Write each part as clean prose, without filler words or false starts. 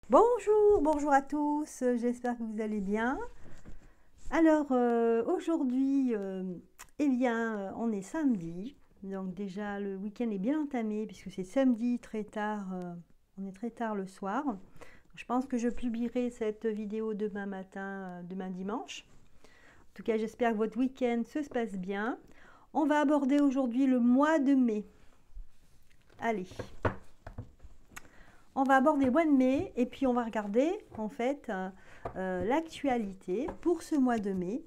Bonjour, bonjour à tous, j'espère que vous allez bien. Alors aujourd'hui, eh bien, on est samedi, donc déjà le week-end est bien entamé puisque c'est samedi très tard, on est très tard le soir. Je pense que je publierai cette vidéo demain matin, demain dimanche. En tout cas, j'espère que votre week-end se passe bien. On va aborder aujourd'hui le mois de mai. Allez. On va aborder le mois de mai et puis on va regarder en fait l'actualité pour ce mois de mai.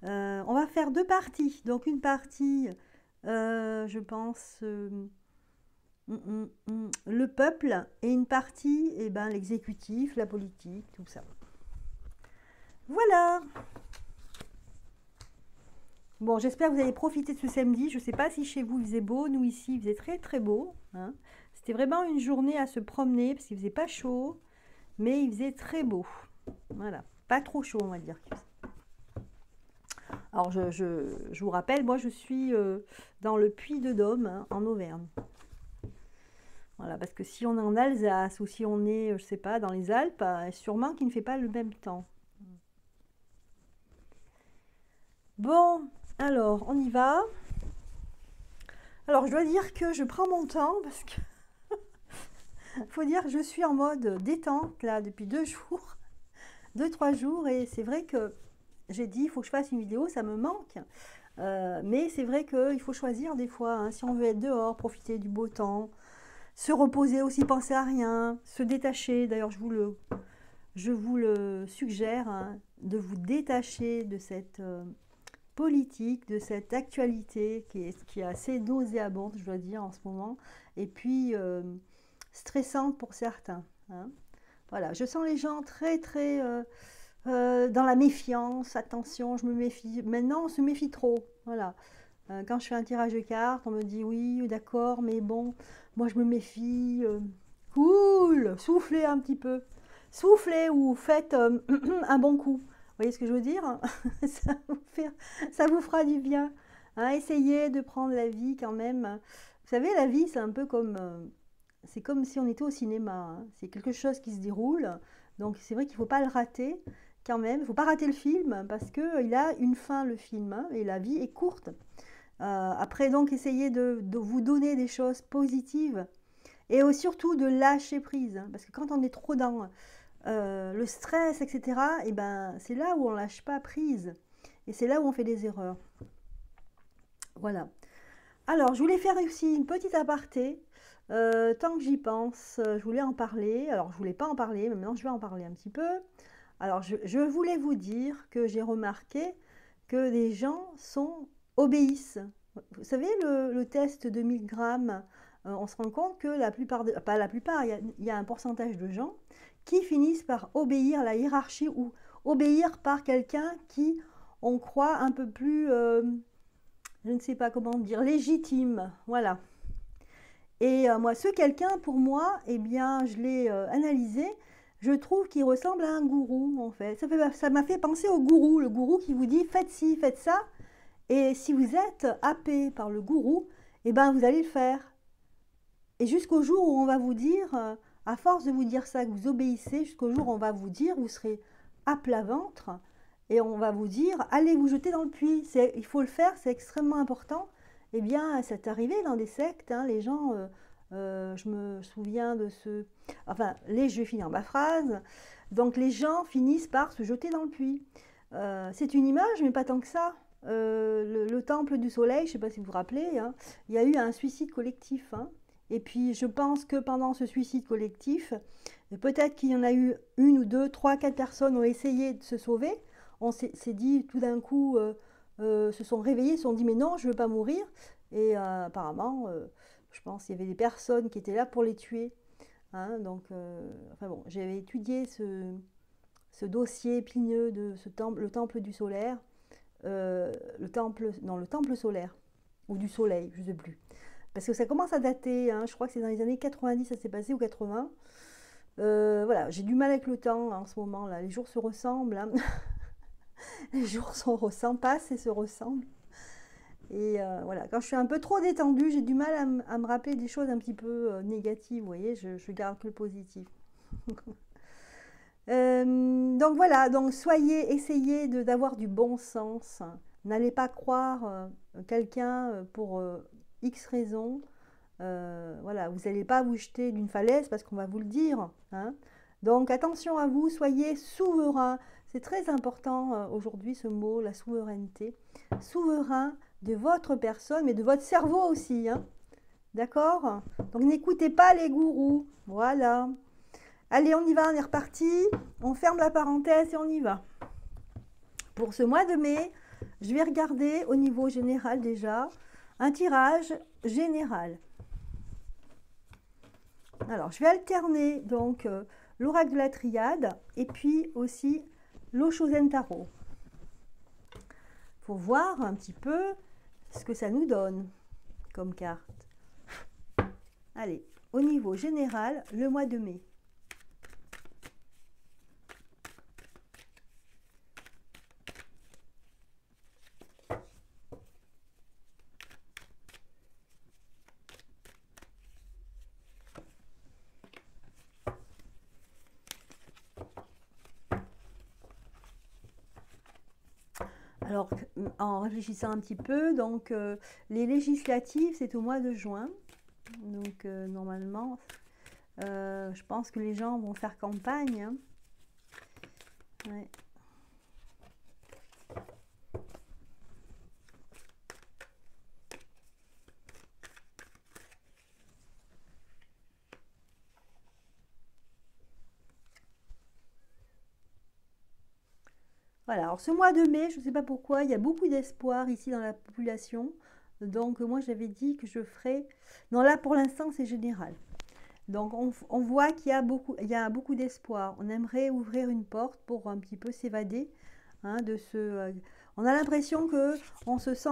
On va faire deux parties. Donc une partie, je pense, le peuple et une partie, eh ben, l'exécutif, la politique, tout ça. Voilà. Bon, j'espère que vous avez profité de ce samedi. Je ne sais pas si chez vous il faisait beau. Nous ici, il faisait très très beau, hein. C'était vraiment une journée à se promener parce qu'il faisait pas chaud, mais il faisait très beau. Voilà, pas trop chaud, on va dire. Alors, je vous rappelle, moi, je suis dans le Puy-de-Dôme, hein, en Auvergne. Voilà, parce que si on est en Alsace ou si on est, je sais pas, dans les Alpes, sûrement qu'il ne fait pas le même temps. Bon, alors, on y va. Alors, je dois dire que je prends mon temps parce que faut dire que je suis en mode détente là depuis 2 jours, 2-3 jours, et c'est vrai que j'ai dit il faut que je fasse une vidéo, ça me manque. Mais c'est vrai qu'il faut choisir des fois, hein, si on veut être dehors, profiter du beau temps, se reposer aussi, penser à rien, se détacher. D'ailleurs, je vous le suggère, hein, de vous détacher de cette politique, de cette actualité qui est assez nauséabonde, je dois dire, en ce moment, et puis stressante pour certains, hein. Voilà, je sens les gens très très dans la méfiance. Attention, je me méfie. Maintenant, on se méfie trop. Voilà. Quand je fais un tirage de cartes, on me dit oui, d'accord, mais bon, moi je me méfie. Cool, soufflez un petit peu. Soufflez ou faites un bon coup. Vous voyez ce que je veux dire? Ça vous fera du bien, hein. Essayez de prendre la vie quand même. Vous savez, la vie, c'est comme si on était au cinéma, hein. C'est quelque chose qui se déroule. Donc c'est vrai qu'il ne faut pas le rater quand même. Il ne faut pas rater le film parce qu'il a une fin, le film, hein, et la vie est courte. Après, donc, essayez de vous donner des choses positives et surtout de lâcher prise, hein, parce que quand on est trop dans le stress, etc., et ben, c'est là où on lâche pas prise et c'est là où on fait des erreurs. Voilà. Alors, je voulais faire aussi une petite aparté. Tant que j'y pense, je voulais en parler. Alors, je voulais pas en parler, mais maintenant je vais en parler un petit peu. Alors, je voulais vous dire que j'ai remarqué que les gens obéissent. Vous savez, le test de 1000 grammes, on se rend compte que la plupart, pas la plupart, il y a un pourcentage de gens qui finissent par obéir à la hiérarchie ou obéir par quelqu'un qui, on croit, un peu plus, je ne sais pas comment dire, légitime. Voilà. Et moi, ce quelqu'un, pour moi, eh bien, je l'ai analysé. Je trouve qu'il ressemble à un gourou, en fait. Ça m'a fait penser au gourou, le gourou qui vous dit faites ci, faites ça. Et si vous êtes happé par le gourou, eh ben, vous allez le faire. Et jusqu'au jour où on va vous dire, à force de vous dire ça, que vous obéissez, jusqu'au jour où on va vous dire, vous serez à plat ventre, et on va vous dire, allez vous jeter dans le puits. Il faut le faire, c'est extrêmement important. Eh bien, c'est arrivé dans des sectes, hein, les gens, je me souviens de ce... Enfin, je vais finir ma phrase. Donc, les gens finissent par se jeter dans le puits. C'est une image, mais pas tant que ça. Le temple du soleil, je ne sais pas si vous vous rappelez, hein, il y a eu un suicide collectif, hein. Et puis, je pense que pendant ce suicide collectif, peut-être qu'il y en a eu une ou deux, trois, quatre personnes ont essayé de se sauver. On s'est dit tout d'un coup, se sont réveillés, se sont dit mais non, je ne veux pas mourir. Et apparemment, je pense qu'il y avait des personnes qui étaient là pour les tuer, hein. Donc, enfin bon, j'avais étudié ce dossier épineux de le temple du solaire, le temple solaire, ou du soleil, je ne sais plus. Parce que ça commence à dater, hein, je crois que c'est dans les années 90 ça s'est passé, ou 80. Voilà, j'ai du mal avec le temps, hein, en ce moment là, les jours se ressemblent, hein. Les jours se ressemblent, passent et se ressemblent. Et voilà, quand je suis un peu trop détendue, j'ai du mal à me rappeler des choses un petit peu négatives, vous voyez, je garde que le positif. Donc voilà, donc essayez d'avoir du bon sens. N'allez pas croire quelqu'un pour X raison. Voilà, vous n'allez pas vous jeter d'une falaise parce qu'on va vous le dire, hein. Donc attention à vous, soyez souverain. C'est très important aujourd'hui ce mot, la souveraineté. Souverain de votre personne, mais de votre cerveau aussi, hein. D'accord? Donc n'écoutez pas les gourous. Voilà. Allez, on y va, on est reparti. On ferme la parenthèse et on y va. Pour ce mois de mai, je vais regarder au niveau général déjà un tirage général. Alors, je vais alterner donc l'oracle de la triade et puis aussi l'Oshozen Tarot pour voir un petit peu ce que ça nous donne comme carte. Allez, au niveau général, le mois de mai. Alors, en réfléchissant un petit peu, donc les législatives, c'est au mois de juin. Donc, normalement, je pense que les gens vont faire campagne, hein. Ouais. Voilà, alors ce mois de mai, je ne sais pas pourquoi, il y a beaucoup d'espoir ici dans la population. Donc moi j'avais dit que je ferais... Non, là pour l'instant c'est général. Donc on voit qu'il y a beaucoup d'espoir. On aimerait ouvrir une porte pour un petit peu s'évader, hein, de ce... on a l'impression que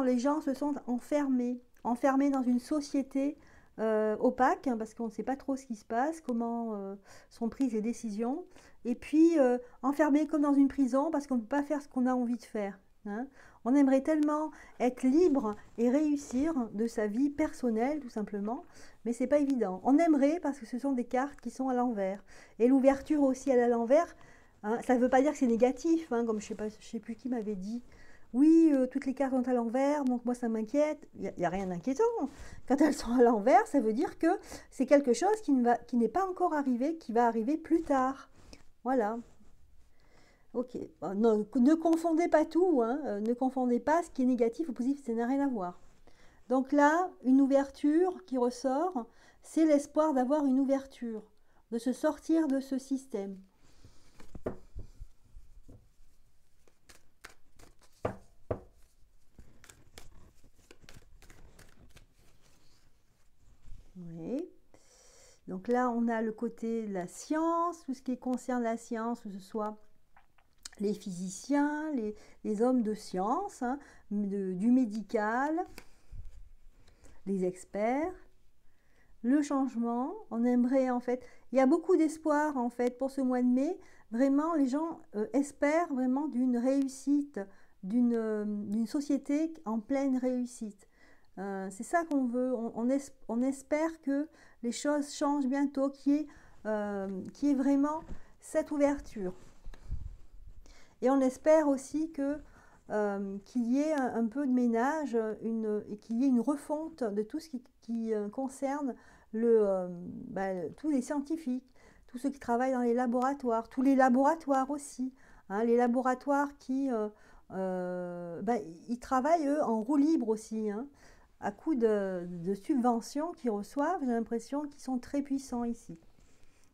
les gens se sentent enfermés dans une société opaque, hein, parce qu'on ne sait pas trop ce qui se passe, comment sont prises les décisions. Et puis enfermés comme dans une prison parce qu'on ne peut pas faire ce qu'on a envie de faire, hein. On aimerait tellement être libre et réussir de sa vie personnelle, tout simplement, mais c'est pas évident. On aimerait parce que ce sont des cartes qui sont à l'envers. Et l'ouverture aussi à l'envers, hein, ça ne veut pas dire que c'est négatif, hein, comme je sais plus qui m'avait dit. Oui, toutes les cartes sont à l'envers, donc moi ça m'inquiète. Il n'y a rien d'inquiétant. Quand elles sont à l'envers, ça veut dire que c'est quelque chose qui n'est pas encore arrivé, qui va arriver plus tard. Voilà. Ok. Ne confondez pas tout, hein. Ne confondez pas ce qui est négatif ou positif, ça n'a rien à voir. Donc là, une ouverture qui ressort, c'est l'espoir d'avoir une ouverture, de se sortir de ce système. Oui. Donc là, on a le côté de la science, tout ce qui concerne la science, que ce soit les physiciens, les hommes de science, hein, du médical, les experts, le changement. On aimerait en fait, il y a beaucoup d'espoir en fait pour ce mois de mai. Vraiment, les gens espèrent vraiment d'une réussite, d'une société en pleine réussite. C'est ça qu'on veut. On espère que les choses changent bientôt, qu'il y ait vraiment cette ouverture. Et on espère aussi qu'il y ait un peu de ménage et qu'il y ait une refonte de tout ce qui concerne tous les scientifiques, tous ceux qui travaillent dans les laboratoires, tous les laboratoires aussi, hein, les laboratoires ils travaillent eux en roue libre aussi, hein, à coup de subventions qu'ils reçoivent. J'ai l'impression qu'ils sont très puissants ici.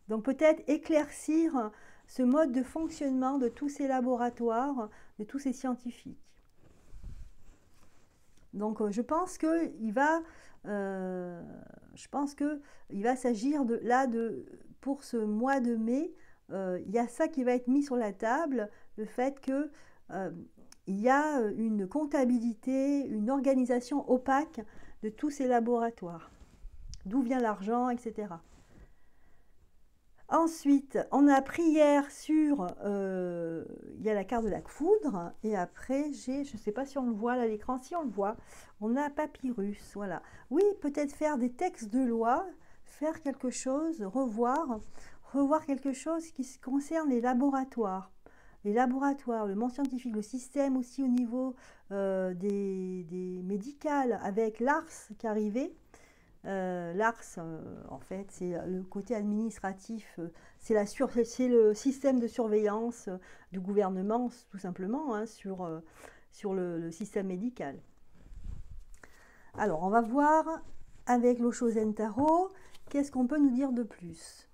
Donc peut-être éclaircir ce mode de fonctionnement de tous ces laboratoires, de tous ces scientifiques. Donc je pense qu'il va s'agir pour ce mois de mai, il y a ça qui va être mis sur la table, le fait que il y a une comptabilité, une organisation opaque de tous ces laboratoires. D'où vient l'argent, etc. Ensuite, on a prière sur, il y a la carte de la foudre, et après je ne sais pas si on le voit là à l'écran, si on le voit, on a papyrus, voilà. Oui, peut-être faire des textes de loi, faire quelque chose, revoir quelque chose qui concerne les laboratoires. Les laboratoires, le monde scientifique, le système aussi au niveau des médicales, avec l'ARS qui arrivait. L'ARS, en fait, c'est le côté administratif, c'est le système de surveillance du gouvernement, tout simplement, hein, sur le système médical. Alors, on va voir avec l'Oshozen Tarot, qu'est-ce qu'on peut nous dire de plus?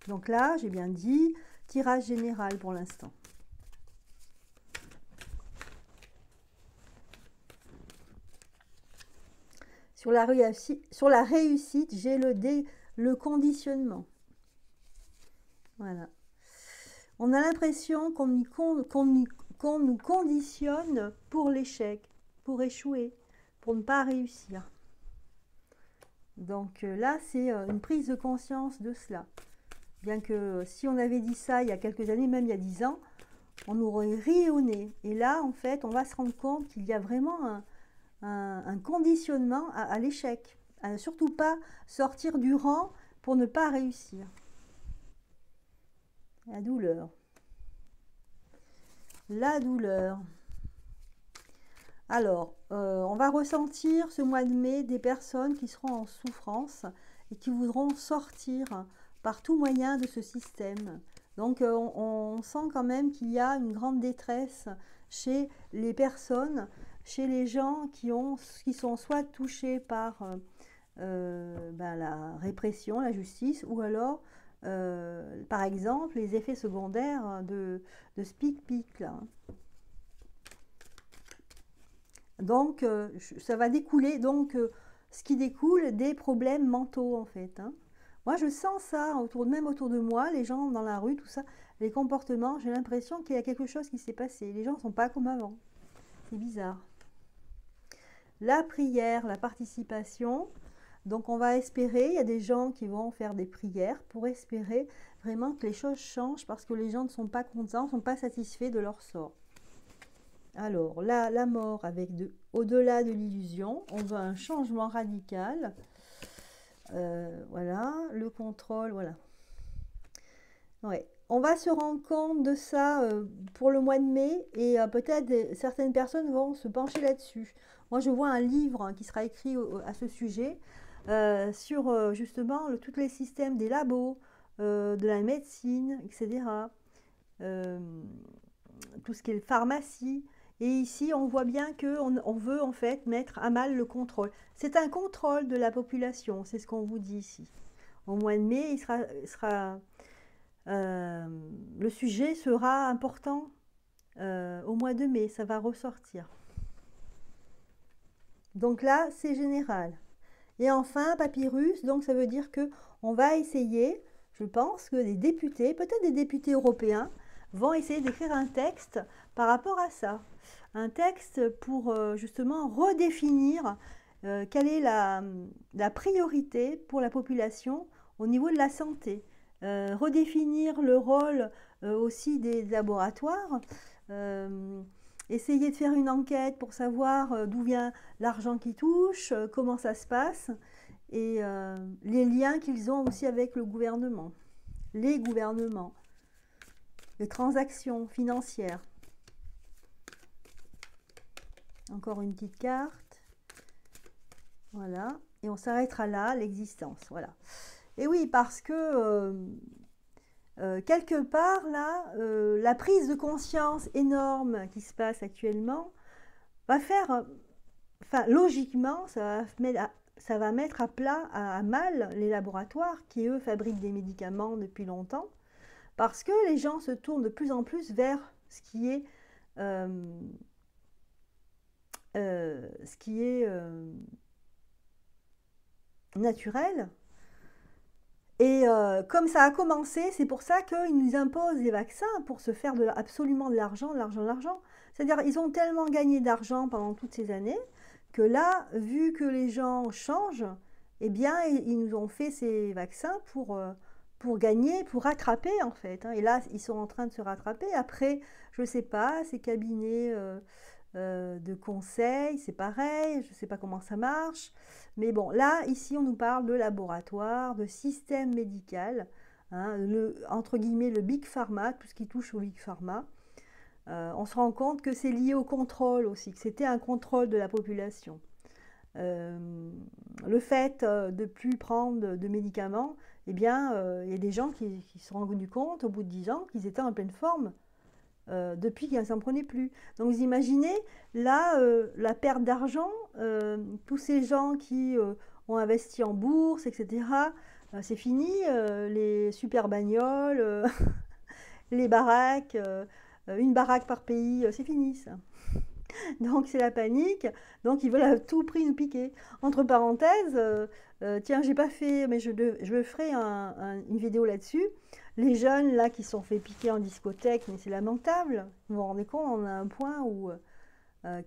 Donc là, j'ai bien dit, tirage général pour l'instant. Sur la réussite, j'ai le conditionnement. Voilà. On a l'impression qu'on nous conditionne pour l'échec, pour échouer, pour ne pas réussir. Donc là, c'est une prise de conscience de cela. Bien que si on avait dit ça il y a quelques années, même il y a 10 ans, on aurait ri au nez. Et là, en fait, on va se rendre compte qu'il y a vraiment un conditionnement à l'échec. À ne surtout pas sortir du rang pour ne pas réussir. La douleur. La douleur. Alors, on va ressentir ce mois de mai des personnes qui seront en souffrance et qui voudront sortir par tout moyen de ce système. Donc, on sent quand même qu'il y a une grande détresse chez les personnes, chez les gens qui sont soit touchés par la répression, la justice, ou alors, par exemple, les effets secondaires de ce pic-pic là. Donc, ça va découler, donc, ce qui découle des problèmes mentaux, en fait. Hein. Moi, je sens ça, même autour de moi, les gens dans la rue, tout ça, les comportements, j'ai l'impression qu'il y a quelque chose qui s'est passé. Les gens ne sont pas comme avant. C'est bizarre. La prière, la participation. Donc, on va espérer, il y a des gens qui vont faire des prières pour espérer vraiment que les choses changent parce que les gens ne sont pas contents, ne sont pas satisfaits de leur sort. Alors, là, la mort avec au-delà de l'illusion, on veut un changement radical. Voilà, le contrôle, voilà. Ouais. On va se rendre compte de ça pour le mois de mai et peut-être certaines personnes vont se pencher là-dessus. Moi, je vois un livre qui sera écrit à ce sujet sur justement tous les systèmes des labos, de la médecine, etc. Tout ce qui est pharmacie. Et ici, on voit bien qu'on veut en fait mettre à mal le contrôle. C'est un contrôle de la population, c'est ce qu'on vous dit ici. Au mois de mai, le sujet sera important au mois de mai, ça va ressortir. Donc là, c'est général. Et enfin, papyrus, donc ça veut dire que on va essayer, je pense que des députés, peut-être des députés européens, vont essayer d'écrire un texte par rapport à ça. Un texte pour justement redéfinir quelle est la priorité pour la population au niveau de la santé. Redéfinir le rôle aussi des laboratoires, essayer de faire une enquête pour savoir d'où vient l'argent qui touche, comment ça se passe, et les liens qu'ils ont aussi avec le gouvernement, les gouvernements, les transactions financières. Encore une petite carte. Voilà. Et on s'arrêtera là, l'existence. Voilà. Et oui, parce que quelque part, là, la prise de conscience énorme qui se passe actuellement va faire, enfin, logiquement, ça va mettre à plat, à mal les laboratoires qui, eux, fabriquent des médicaments depuis longtemps, parce que les gens se tournent de plus en plus vers ce qui est naturel. Et comme ça a commencé, c'est pour ça qu'ils nous imposent les vaccins pour se faire absolument de l'argent, de l'argent, de l'argent. C'est-à-dire ils ont tellement gagné d'argent pendant toutes ces années que là, vu que les gens changent, eh bien, ils nous ont fait ces vaccins pour gagner, pour rattraper en fait. Hein. Et là, ils sont en train de se rattraper. Après, je ne sais pas, ces cabinets de conseils, c'est pareil, je ne sais pas comment ça marche. Mais bon, là, ici, on nous parle de laboratoire, de système médical, hein, entre guillemets, le Big Pharma, tout ce qui touche au Big Pharma. On se rend compte que c'est lié au contrôle aussi, que c'était un contrôle de la population. Le fait de ne plus prendre de médicaments, eh bien, il y a des gens qui se sont rendus compte au bout de 10 ans qu'ils étaient en pleine forme depuis qu'ils ne s'en prenaient plus. Donc vous imaginez, là, la perte d'argent, tous ces gens qui ont investi en bourse, etc., c'est fini, les super bagnoles, les baraques, une baraque par pays, c'est fini ça. Donc c'est la panique, donc ils veulent à tout prix nous piquer. Entre parenthèses, tiens, j'ai pas fait, mais je ferai une vidéo là-dessus. Les jeunes là qui se sont fait piquer en discothèque, mais c'est lamentable. Vous vous rendez compte, on a un point où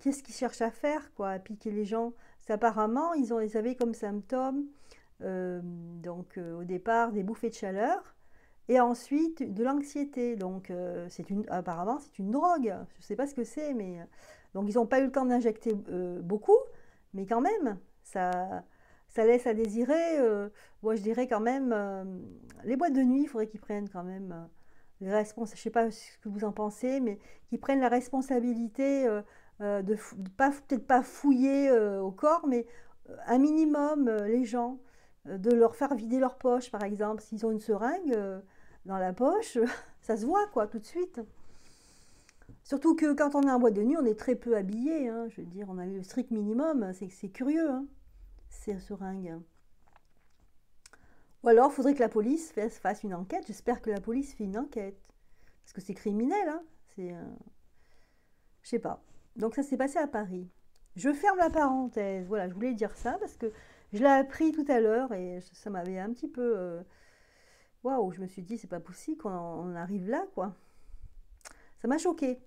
qu'est-ce qu'ils cherchent à faire, quoi, à piquer les gens. C'est apparemment, ils avaient comme symptômes, au départ des bouffées de chaleur. Et ensuite de l'anxiété, donc apparemment c'est une drogue, je ne sais pas ce que c'est, mais donc ils n'ont pas eu le temps d'injecter beaucoup, mais quand même, ça laisse à désirer. Moi je dirais quand même, les boîtes de nuit, il faudrait qu'ils prennent quand même les responsables, je ne sais pas ce que vous en pensez, mais qu'ils prennent la responsabilité de peut-être pas fouiller au corps, mais un minimum les gens, de leur faire vider leur poche par exemple, s'ils ont une seringue dans la poche, ça se voit quoi tout de suite. Surtout que quand on est en boîte de nuit, on est très peu habillé, hein, je veux dire, on a le strict minimum, c'est curieux, hein, ces seringues. Ou alors, il faudrait que la police fasse une enquête, j'espère que la police fait une enquête, parce que c'est criminel, hein, je sais pas. Donc ça s'est passé à Paris. Je ferme la parenthèse, voilà, je voulais dire ça, parce que je l'ai appris tout à l'heure, et ça m'avait un petit peu... waouh, je me suis dit, c'est pas possible qu'on arrive là, quoi. Ça m'a choqué.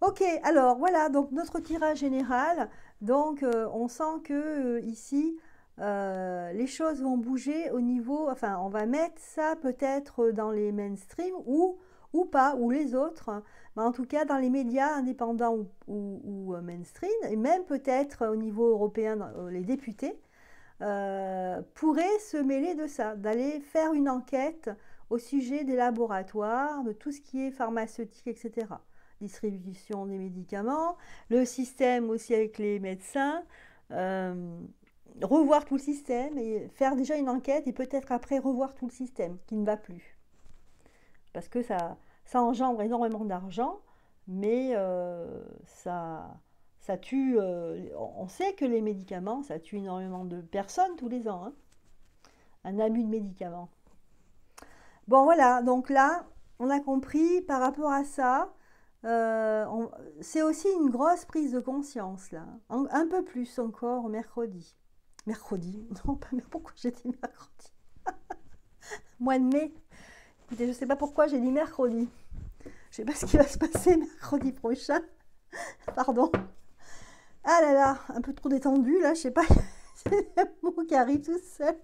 Ok, alors voilà, donc notre tirage général. Donc on sent que ici, les choses vont bouger au niveau, enfin, on va mettre ça peut-être dans les mainstream ou pas, ou les autres, mais en tout cas dans les médias indépendants ou mainstream, et même peut-être au niveau européen, les députés pourraient se mêler de ça, d'aller faire une enquête au sujet des laboratoires, de tout ce qui est pharmaceutique, etc. Distribution des médicaments, le système aussi avec les médecins, revoir tout le système et faire déjà une enquête et peut-être après revoir tout le système qui ne va plus. Parce que ça engendre énormément d'argent, mais ça tue, on sait que les médicaments, ça tue énormément de personnes tous les ans, hein. Un abus de médicaments. Bon voilà, donc là, on a compris par rapport à ça, c'est aussi une grosse prise de conscience là, un peu plus encore mercredi. Mercredi, non pas, mais pourquoi j'ai dit mercredi? Mois de mai. Écoutez, je ne sais pas pourquoi j'ai dit mercredi. Je ne sais pas ce qui va se passer mercredi prochain. Pardon. Ah là là, un peu trop détendu là, je sais pas. C'est un mot qui arrive tout seul.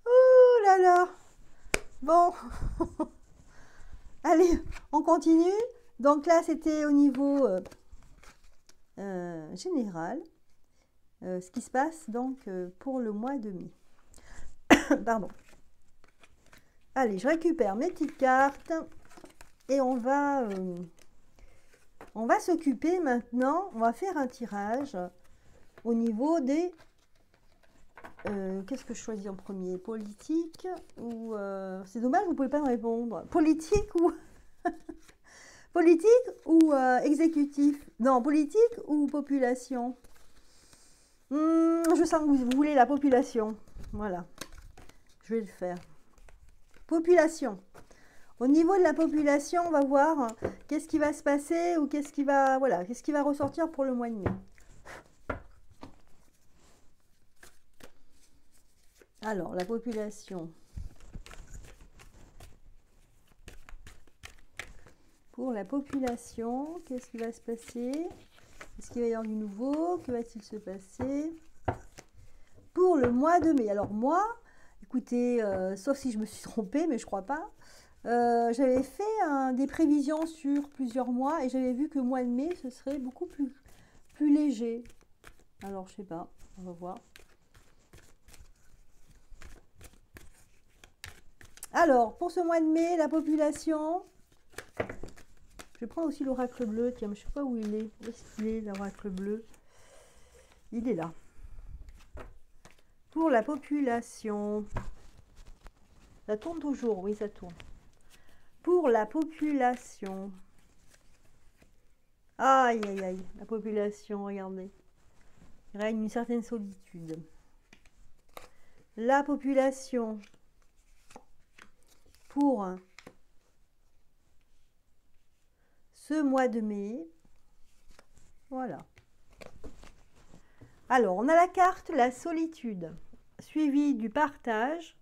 Ouh là là. Bon. Allez, on continue. Donc là, c'était au niveau général. Ce qui se passe donc pour le mois de mai. Pardon. Allez, je récupère mes petites cartes et on va s'occuper maintenant. On va faire un tirage au niveau des... qu'est-ce que je choisis en premier? Politique ou... c'est dommage, vous ne pouvez pas me répondre. Politique ou... politique ou exécutif? Non, politique ou population? Je sens que vous voulez la population. Voilà. Je vais le faire. Population. Au niveau de la population, on va voir qu'est-ce qui va se passer ou qu'est-ce qui va, voilà, qu'est-ce qui va ressortir pour le mois de mai. Alors, la population. Pour la population, qu'est-ce qui va se passer? Est-ce qu'il va y avoir du nouveau? Que va-t-il se passer pour le mois de mai? Alors moi, écoutez, sauf si je me suis trompée, mais je crois pas. J'avais fait des prévisions sur plusieurs mois et j'avais vu que le mois de mai, ce serait beaucoup plus léger. Alors, je sais pas, on va voir. Alors, pour ce mois de mai, la population... Je vais prendre aussi l'oracle bleu. Tiens, je ne sais pas où il est. Où est-ce qu'il est, l'oracle bleu? Il est là. Pour la population... Ça tourne toujours, oui, ça tourne. Pour la population... Aïe, aïe, aïe, la population, regardez. Il règne une certaine solitude. La population... Pour ce mois de mai, voilà. Alors, on a la carte la solitude, suivie du partage.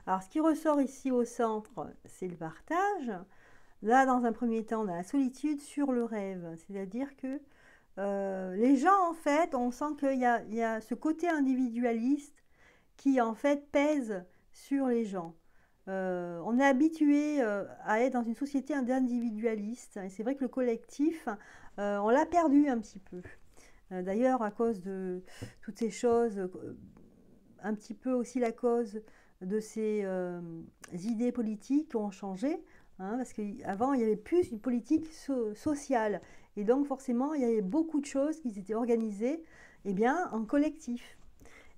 Alors, ce qui ressort ici au centre, c'est le partage. Là, dans un premier temps, on a la solitude sur le rêve. C'est-à-dire que les gens, en fait, on sent qu'il y a ce côté individualiste qui, en fait, pèse sur les gens. On est habitué à être dans une société individualiste et c'est vrai que le collectif, on l'a perdu un petit peu. D'ailleurs, à cause de toutes ces choses, un petit peu aussi la cause de ces idées politiques qui ont changé, hein, parce qu'avant, il y avait plus une politique sociale et donc forcément, il y avait beaucoup de choses qui étaient organisées en collectif.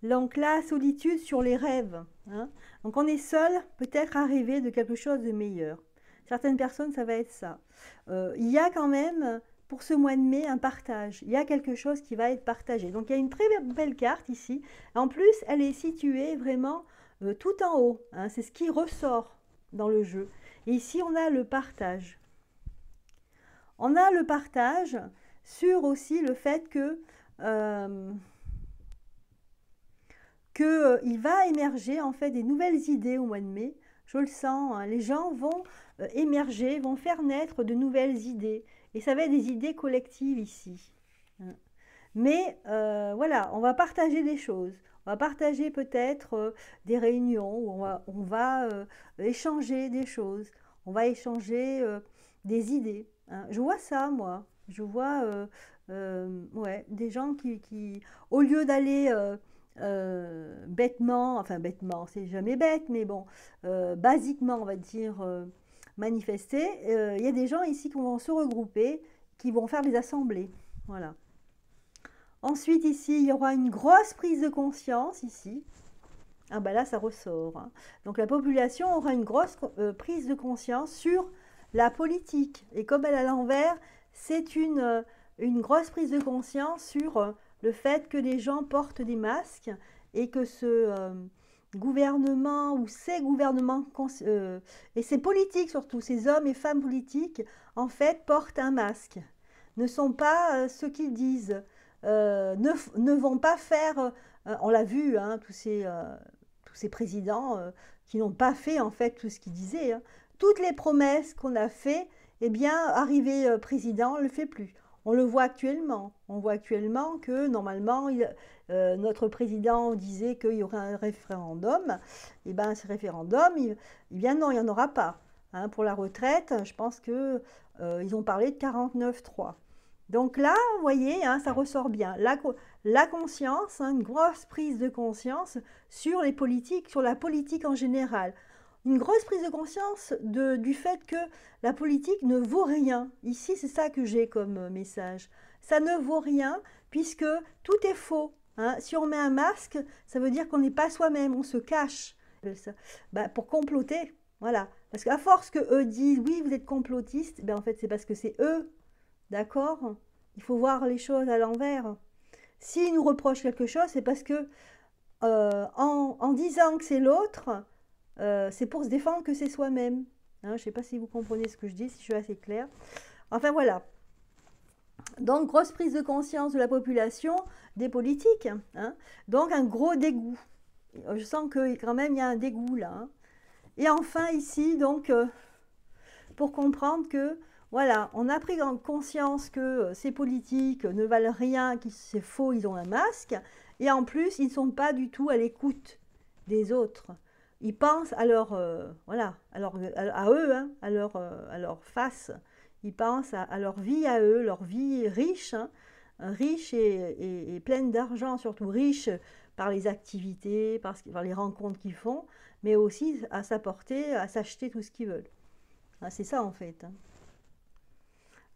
Donc la solitude sur les rêves. Hein. Donc on est seul, peut-être à rêver de quelque chose de meilleur. Certaines personnes, ça va être ça. Il y a quand même, pour ce mois de mai, un partage. Il y a quelque chose qui va être partagé. Donc il y a une très belle carte ici. En plus, elle est située vraiment tout en haut. Hein. C'est ce qui ressort dans le jeu. Et ici, on a le partage. On a le partage sur aussi le fait que... qu'il va émerger en fait des nouvelles idées au mois de mai. Je le sens, hein. Les gens vont émerger, vont faire naître de nouvelles idées. Et ça va être des idées collectives ici. Mais voilà, on va partager des choses. On va partager peut-être des réunions où on va échanger des choses. On va échanger des idées. Hein. Je vois ça, moi. Je vois ouais, des gens qui au lieu d'aller... bêtement, enfin bêtement, c'est jamais bête, mais bon, basiquement, on va dire, manifester, il y a des gens ici qui vont se regrouper, qui vont faire des assemblées. Voilà. Ensuite, ici, il y aura une grosse prise de conscience, ici. Ah ben là, ça ressort. Hein. Donc la population aura une grosse prise de conscience sur la politique. Et comme elle est à l'envers, c'est une grosse prise de conscience sur... le fait que les gens portent des masques et que ce gouvernement ou ces gouvernements et ces politiques surtout, ces hommes et femmes politiques, en fait, portent un masque, ne sont pas ce qu'ils disent, ne vont pas faire, on l'a vu, hein, tous ces présidents qui n'ont pas fait en fait tout ce qu'ils disaient. Hein. Toutes les promesses qu'on a fait, eh bien, arrivé président, on ne le fait plus. On le voit actuellement. On voit actuellement que normalement, notre président disait qu'il y aurait un référendum. Et bien, ce référendum, non, il n'y en aura pas. Hein, pour la retraite, je pense qu'ils ont parlé de 49.3. Donc là, vous voyez, hein, ça ressort bien. La conscience, hein, une grosse prise de conscience sur les politiques, sur la politique en général. Une grosse prise de conscience du fait que la politique ne vaut rien. Ici, c'est ça que j'ai comme message. Ça ne vaut rien puisque tout est faux. Hein. Si on met un masque, ça veut dire qu'on n'est pas soi-même, on se cache. Pour comploter, voilà. Parce qu'à force que eux disent, oui, vous êtes complotiste, en fait, c'est parce que c'est eux. D'accord? Il faut voir les choses à l'envers. S'ils nous reprochent quelque chose, c'est parce que en disant que c'est l'autre... c'est pour se défendre que c'est soi-même. Hein, je ne sais pas si vous comprenez ce que je dis, si je suis assez claire. Enfin voilà. Donc, grosse prise de conscience de la population, des politiques. Hein. Donc, un gros dégoût. Je sens que quand même, il y a un dégoût là. Hein. Et enfin, ici, donc, pour comprendre que, voilà, on a pris conscience que ces politiques ne valent rien, que c'est faux, ils ont un masque. Et en plus, ils ne sont pas du tout à l'écoute des autres. ils pensent à leur, voilà, à eux, hein, à leur face. Ils pensent à leur vie à eux, leur vie riche, hein, riche et pleine d'argent, surtout riche par les activités, par les rencontres qu'ils font, mais aussi à s'apporter, à s'acheter tout ce qu'ils veulent. Ah, c'est ça en fait, hein.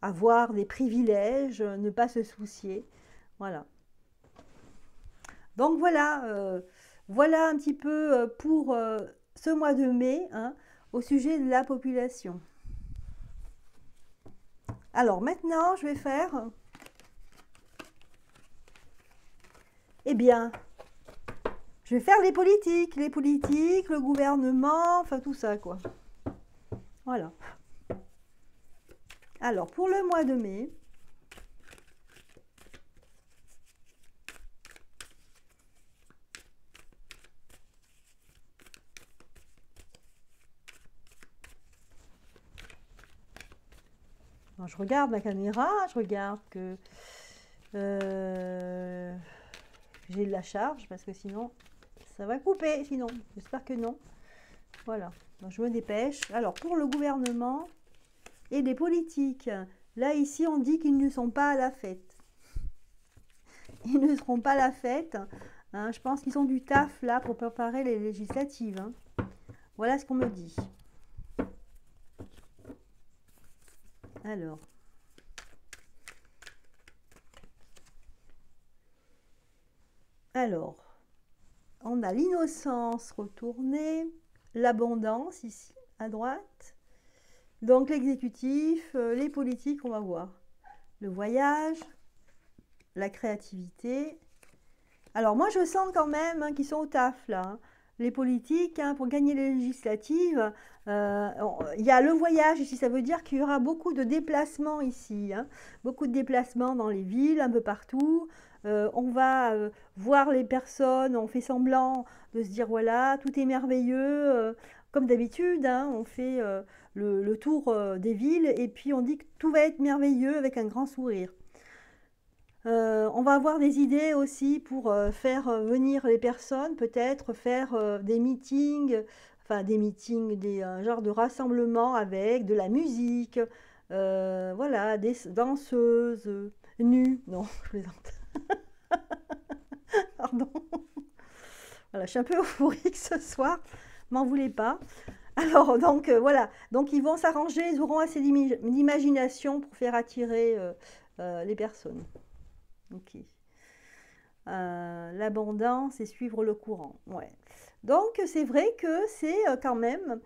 Avoir des privilèges, ne pas se soucier. Voilà. Donc voilà, voilà un petit peu pour ce mois de mai, hein, au sujet de la population. Alors maintenant, je vais faire, eh bien, je vais faire les politiques, le gouvernement, enfin tout ça quoi. Voilà. Alors pour le mois de mai, je regarde ma caméra, je regarde que j'ai de la charge parce que sinon ça va couper, sinon j'espère que non. Voilà, donc je me dépêche. Alors pour le gouvernement et les politiques, là ici on dit qu'ils ne sont pas à la fête. Ils ne seront pas à la fête, hein. Je pense qu'ils ont du taf là pour préparer les législatives, hein. Voilà ce qu'on me dit. Alors, on a l'innocence retournée, l'abondance ici à droite. Donc l'exécutif, les politiques, on va voir. Le voyage, la créativité. Alors moi je sens quand même, hein, qu'ils sont au taf là, hein. Les politiques, hein, pour gagner les législatives, il y a le voyage ici, ça veut dire qu'il y aura beaucoup de déplacements ici, hein, beaucoup de déplacements dans les villes, un peu partout. On va voir les personnes, on fait semblant de se dire voilà, tout est merveilleux, comme d'habitude, hein, on fait le tour des villes et puis on dit que tout va être merveilleux avec un grand sourire. On va avoir des idées aussi pour faire venir les personnes, peut-être faire des meetings, enfin des meetings, des genres de rassemblements avec de la musique, voilà, des danseuses nues. Non, je plaisante. Pardon. Voilà, je suis un peu euphorique ce soir, m'en voulez pas. Alors, donc voilà, donc ils vont s'arranger, ils auront assez d'imagination pour faire attirer les personnes. Ok. L'abondance et suivre le courant. Ouais. Donc c'est vrai que c'est quand même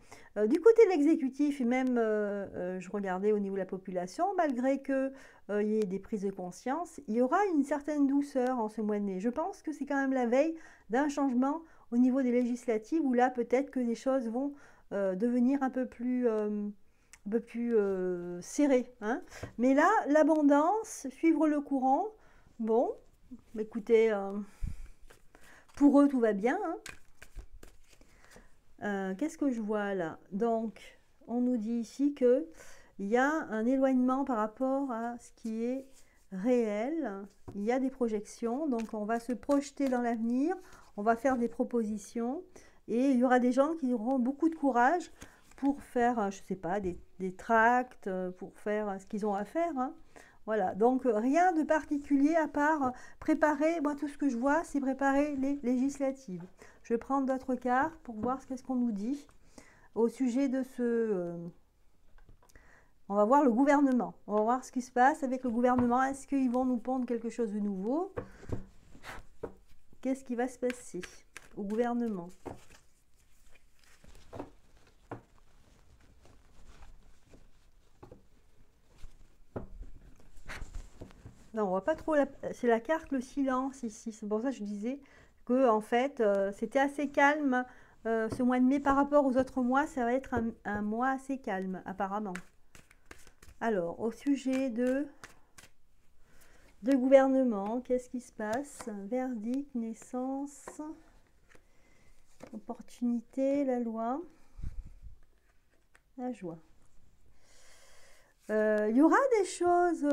du côté de l'exécutif et même je regardais au niveau de la population, malgré que il y ait des prises de conscience, il y aura une certaine douceur en ce mois de mai. Je pense que c'est quand même la veille d'un changement au niveau des législatives où là peut-être que les choses vont devenir un peu plus serrées, hein. Mais là, l'abondance, suivre le courant. Bon, écoutez, pour eux tout va bien, hein. Qu'est-ce que je vois là? Donc, on nous dit ici que il y a un éloignement par rapport à ce qui est réel. Il y a des projections, donc on va se projeter dans l'avenir, on va faire des propositions et il y aura des gens qui auront beaucoup de courage pour faire, je sais pas, des tracts, pour faire ce qu'ils ont à faire, hein. Voilà, donc rien de particulier à part préparer, moi tout ce que je vois c'est préparer les législatives. Je vais prendre d'autres cartes pour voir ce qu'est-ce qu'on nous dit au sujet de ce... on va voir le gouvernement, on va voir ce qui se passe avec le gouvernement, est-ce qu'ils vont nous pondre quelque chose de nouveau? Qu'est-ce qui va se passer au gouvernement? Non, on voit pas trop, c'est la carte le silence ici, c'est pour ça que je disais que en fait c'était assez calme ce mois de mai par rapport aux autres mois, ça va être un mois assez calme apparemment. Alors, au sujet de gouvernement, qu'est-ce qui se passe? Verdict, naissance, opportunité, la loi, la joie. Il y aura des choses,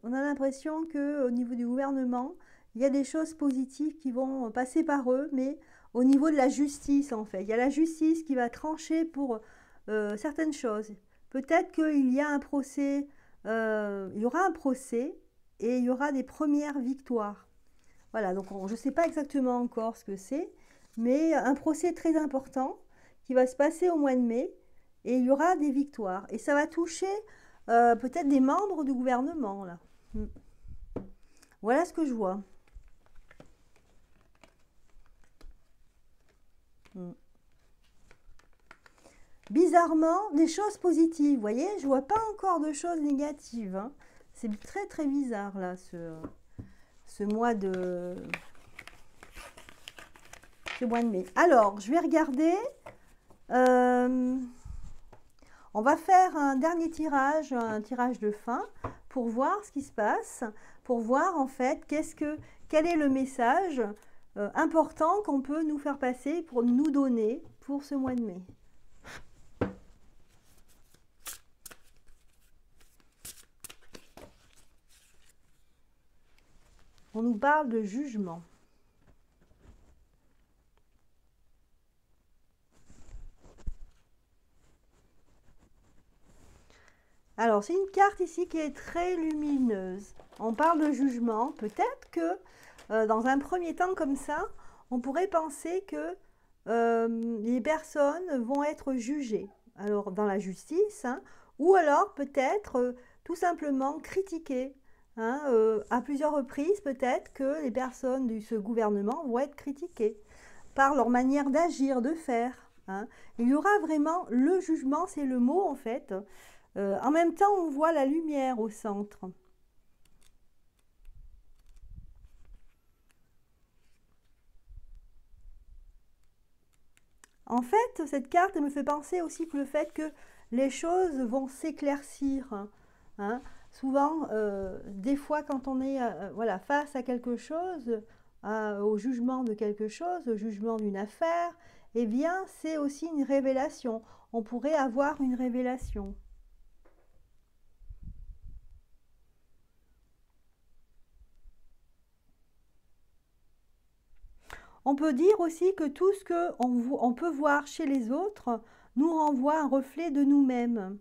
on a l'impression qu'au niveau du gouvernement, il y a des choses positives qui vont passer par eux, mais au niveau de la justice, en fait. Il y a la justice qui va trancher pour certaines choses. Peut-être qu'il y a un procès, il y aura un procès et il y aura des premières victoires. Voilà, donc je ne sais pas exactement encore ce que c'est, mais un procès très important qui va se passer au mois de mai et il y aura des victoires. Et ça va toucher peut-être des membres du gouvernement, là. Voilà ce que je vois. Bizarrement, des choses positives, vous voyez, je vois pas encore de choses négatives, hein. C'est très très bizarre là, ce mois de mai. Alors, je vais regarder. On va faire un dernier tirage, un tirage de fin, pour voir ce qui se passe, pour voir en fait quel est le message important qu'on peut nous faire passer pour nous donner pour ce mois de mai. On nous parle de jugement. Alors, c'est une carte ici qui est très lumineuse. On parle de jugement. Peut-être que dans un premier temps comme ça, on pourrait penser que les personnes vont être jugées. Alors, dans la justice, hein, ou alors peut-être tout simplement critiquées. Hein, à plusieurs reprises, peut-être que les personnes de ce gouvernement vont être critiquées par leur manière d'agir, de faire. Hein. Il y aura vraiment le jugement, c'est le mot en fait. En même temps, on voit la lumière au centre. En fait, cette carte me fait penser aussi que le fait que les choses vont s'éclaircir. Hein. Souvent, des fois, quand on est voilà, face à quelque chose, au jugement de quelque chose, au jugement d'une affaire, eh bien, c'est aussi une révélation. On pourrait avoir une révélation. On peut dire aussi que tout ce qu'on peut voir chez les autres nous renvoie un reflet de nous-mêmes.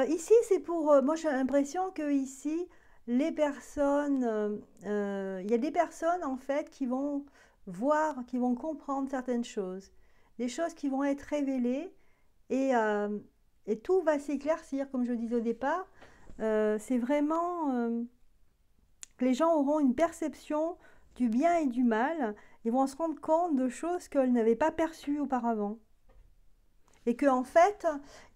Ici, c'est pour... moi, j'ai l'impression que ici, les personnes... il y a des personnes, en fait, qui vont voir, qui vont comprendre certaines choses. Des choses qui vont être révélées et tout va s'éclaircir, comme je disais au départ. C'est vraiment que les gens auront une perception du bien et du mal. Ils vont se rendre compte de choses qu'elles n'avaient pas perçues auparavant. Et qu'en fait,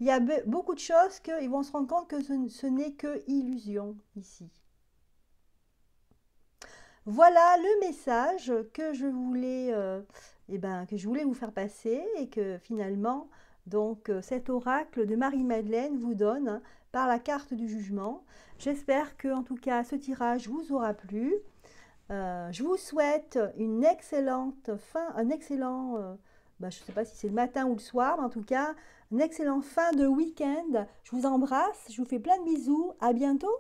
il y a beaucoup de choses qu'ils vont se rendre compte que ce n'est que illusion ici. Voilà le message que je voulais, que je voulais vous faire passer et que finalement, donc, cet oracle de Marie-Madeleine vous donne hein, par la carte du jugement. J'espère que, en tout cas, ce tirage vous aura plu. Je vous souhaite une excellente fin, un excellent, je ne sais pas si c'est le matin ou le soir, mais en tout cas, une excellente fin de week-end. Je vous embrasse, je vous fais plein de bisous. À bientôt.